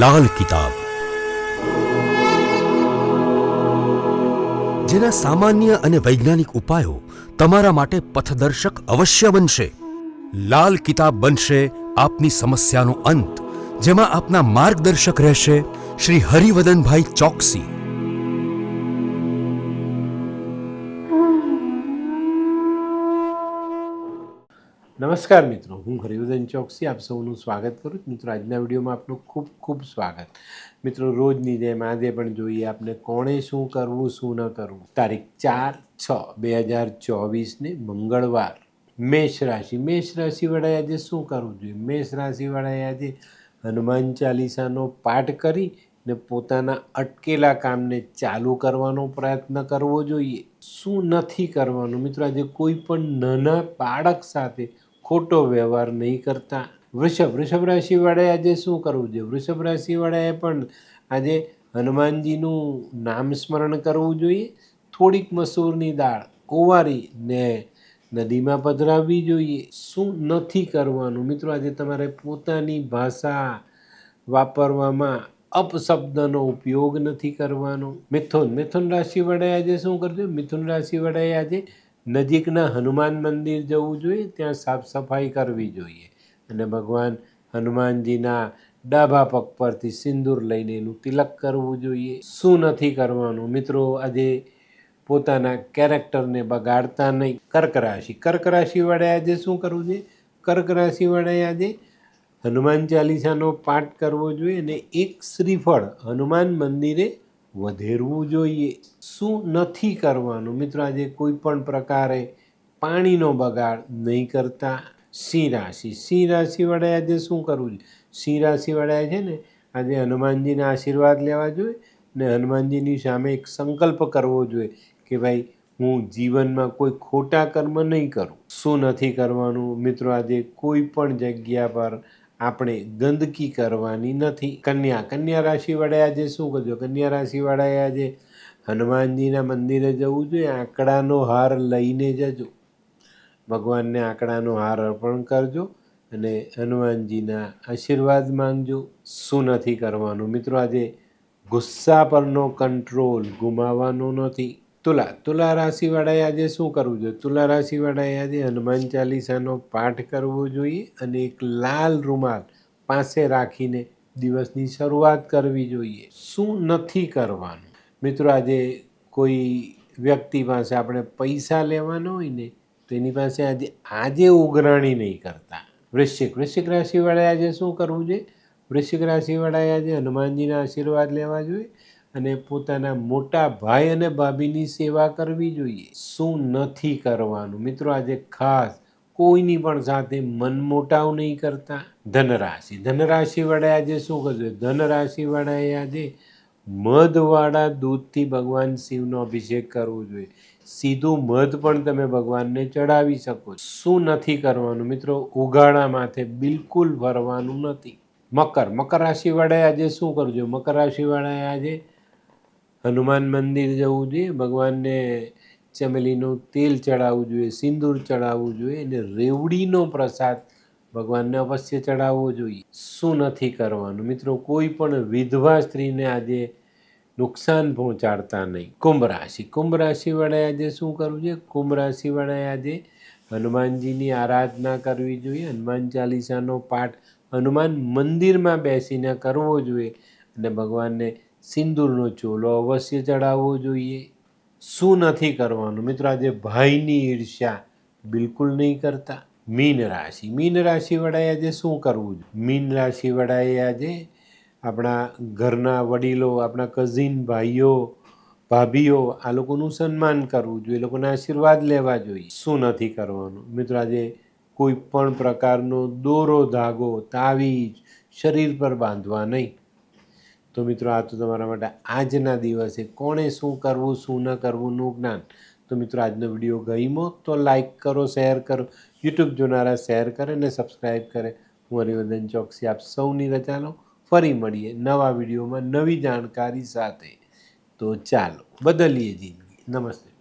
લાલ કિતાબ, જેના સામાન્ય અને વૈજ્ઞાનિક ઉપાયો તમારા માટે પથદર્શક અવશ્ય બનશે. લાલ કિતાબ બનશે આપની સમસ્યાનો અંત, જેમાં આપના માર્ગદર્શક રહેશે શ્રી હરિવદનભાઈ ચોકસી. નમસ્કાર મિત્રો, હું હરિવદન ચોકસી આપ સૌનું સ્વાગત કરું છું. મિત્રો, આજના વિડીયોમાં આપનું ખૂબ ખૂબ સ્વાગત. મિત્રો, રોજની જેમ આજે પણ જોઈએ આપણે કોણે શું કરવું શું ન કરવું. તારીખ 4/6/2024 મંગળવાર. મેષ રાશિ વડાએ આજે શું કરવું જોઈએ? મેષ રાશિ વડાએ આજે હનુમાન ચાલીસાનો પાઠ કરી ને પોતાના અટકેલા કામને ચાલુ કરવાનો પ્રયત્ન કરવો જોઈએ. શું નથી કરવાનું? મિત્રો, આજે કોઈ પણ નાના બાળક સાથે ખોટો વ્યવહાર નહીં કરતા. વૃષભ રાશિવાળાએ આજે શું કરવું જોઈએ? વૃષભ રાશિવાળાએ પણ આજે હનુમાનજીનું નામ સ્મરણ કરવું જોઈએ. થોડીક મસૂરની દાળ ઓવારી ને નદીમાં પધરાવવી જોઈએ. શું નથી કરવાનું? મિત્રો, આજે તમારે પોતાની ભાષા વાપરવામાં અપશબ્દનો ઉપયોગ નથી કરવાનો. મિથુન રાશિવાળાએ આજે શું કરવું? મિથુન રાશિવાળાએ આજે નજીકના હનુમાન મંદિર જવું જોઈએ, ત્યાં સાફ સફાઈ કરવી જોઈએ અને ભગવાન હનુમાનજીના ડાબા પગ પરથી સિંદૂર લઈને એનું તિલક કરવું જોઈએ. શું નથી કરવાનું? મિત્રો, આજે પોતાના કેરેક્ટરને બગાડતા નહીં. કર્ક રાશિવાળાએ આજે શું કરવું જોઈએ? કર્ક રાશિવાળાએ આજે હનુમાન ચાલીસાનો પાઠ કરવો જોઈએ અને એક શ્રીફળ હનુમાન મંદિરે વધેરવું જોઈએ. શું નથી કરવાનું? મિત્રો, આજે કોઈ પણ પ્રકારે પાણીનો બગાડ નહીં કરતા. સિંહ રાશિવાળાએ આજે શું કરવું જોઈએ? સિંહ રાશિવાળાએ છે ને આજે હનુમાનજીના આશીર્વાદ લેવા જોઈએ ને હનુમાનજીની સામે એક સંકલ્પ કરવો જોઈએ કે ભાઈ, હું જીવનમાં કોઈ ખોટા કર્મ નહીં કરું. શું નથી કરવાનું? મિત્રો, આજે કોઈ પણ જગ્યા પર આપણે ગંદકી કરવાની નથી. કન્યા રાશિવાળાએ આજે શું કરજો? કન્યા રાશિવાળાએ આજે હનુમાનજીના મંદિરે જવું જોઈએ. આંકડાનો હાર લઈને જજો. ભગવાનને આંકડાનો હાર અર્પણ કરજો અને હનુમાનજીના આશીર્વાદ માંગજો. શું નથી કરવાનું? મિત્રો, આજે ગુસ્સા પરનો કંટ્રોલ ગુમાવવાનો નથી. તુલા રાશિવાળાએ આજે શું કરવું જોઈએ? તુલા રાશિવાળાએ આજે હનુમાન ચાલીસાનો પાઠ કરવો જોઈએ અને એક લાલ રૂમાલ પાસે રાખીને દિવસની શરૂઆત કરવી જોઈએ. શું નથી કરવાનું? મિત્રો, આજે કોઈ વ્યક્તિ પાસે આપણે પૈસા લેવાના હોય ને તો એની પાસે આજે ઉઘરાણી નહીં કરતા. વૃશ્ચિક રાશિવાળાએ આજે શું કરવું જોઈએ? વૃશ્ચિક રાશિવાળાએ આજે હનુમાનજીના આશીર્વાદ લેવા જોઈએ અને પોતાના મોટા ભાઈ અને ભાભીની સેવા કરવી જોઈએ. શું નથી કરવાનું? મિત્રો, આજે ખાસ કોઈની પણ સાથે મનમોટાવ નહીં કરતા. ધનરાશિવાળાએ આજે શું કરવું? ધનરાશિવાળાએ આજે મધવાળા દૂધથી ભગવાન શિવનો અભિષેક કરવો જોઈએ. સીધું મધ પણ તમે ભગવાનને ચડાવી શકો. શું નથી કરવાનું? મિત્રો, ઉઘાડા માથે બિલકુલ ફરવાનું નથી. મકર રાશિવાળાએ આજે શું કરવું જોઈએ? મકર રાશિવાળાએ આજે હનુમાન મંદિર જવું જોઈએ, ભગવાનને ચમેલીનું તેલ ચડાવવું જોઈએ, સિંદૂર ચડાવવું જોઈએ અને રેવડીનો પ્રસાદ ભગવાનને અવશ્ય ચડાવવો જોઈએ. શું નથી કરવાનું? મિત્રો, કોઈ પણ વિધવા સ્ત્રીને આજે નુકસાન પહોંચાડતા નહીં. કુંભ રાશિવાળાએ આજે શું કરવું જોઈએ? કુંભ રાશિવાળાએ આજે હનુમાનજીની આરાધના કરવી જોઈએ. હનુમાન ચાલીસાનો પાઠ હનુમાન મંદિરમાં બેસીને કરવો જોઈએ અને ભગવાનને સિંદૂરનો ચોલો અવશ્ય ચડાવવો જોઈએ. શું નથી કરવાનું? મિત્રો, આજે ભાઈની ઈર્ષ્યા બિલકુલ નહીં કરતા. મીન રાશિવાળાએ આજે શું કરવું જોઈએ? મીન રાશિવાળાએ આજે આપણા ઘરના વડીલો, આપણા કઝિન ભાઈઓ ભાભીઓ આ લોકોનું સન્માન કરવું જોઈએ, એ લોકોના આશીર્વાદ લેવા જોઈએ. શું નથી કરવાનું? મિત્રો, આજે કોઈ પણ પ્રકારનો દોરો ધાગો તાવીજ શરીર પર બાંધવા નહીં. તો મિત્રો, આ તો તમારા માટે આજના દિવસે કોણે શું કરવું શું ન કરવુંનું જ્ઞાન. તો મિત્રો, આજનો વિડીયો ગમ્યો તો લાઈક કરો, શેર કરો. યુટ્યુબ જોનારા શેર કરે અને સબસ્ક્રાઈબ કરે. હું હરિવર્ધન ચોકસી આપ સૌની રજા લઉં. ફરી મળીએ નવા વિડીયોમાં નવી જાણકારી સાથે. તો ચાલો બદલીએ જિંદગી. નમસ્તે.